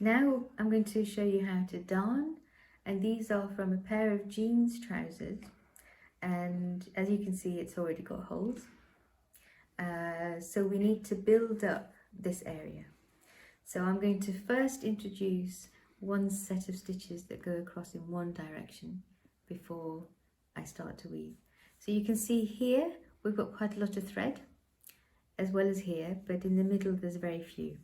Now I'm going to show you how to darn, and these are from a pair of jeans trousers, and as you can see it's already got holes. So we need to build up this area. So I'm going to first introduce one set of stitches that go across in one direction before I start to weave. So you can see here we've got quite a lot of thread, as well as here, but in the middle there's very few.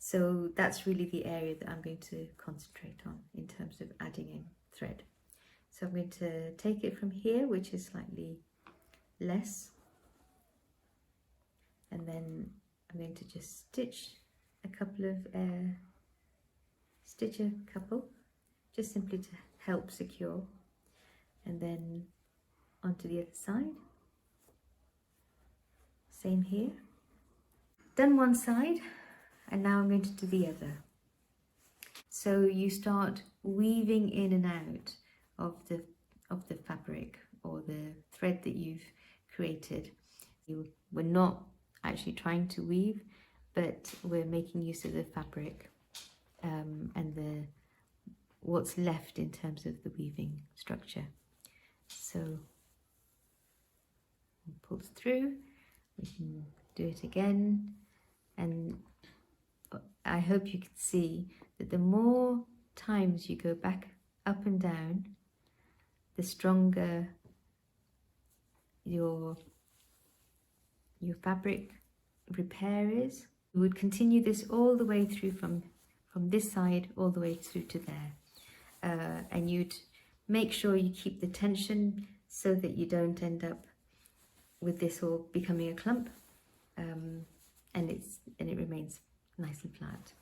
So that's really the area that I'm going to concentrate on in terms of adding in thread. So I'm going to take it from here, which is slightly less, and then I'm going to just stitch a couple, just simply to help secure, and then onto the other side. Same here. Done one side, and now I'm going to do the other. So you start weaving in and out of the fabric or the thread that you've created. We're not actually trying to weave, but we're making use of the fabric and what's left in terms of the weaving structure. So pull through, we can do it again, and I hope you can see that the more times you go back up and down, the stronger your fabric repair is. We would continue this all the way through from this side all the way through to there, and you'd make sure you keep the tension so that you don't end up with this all becoming a clump, and it remains nice and flat.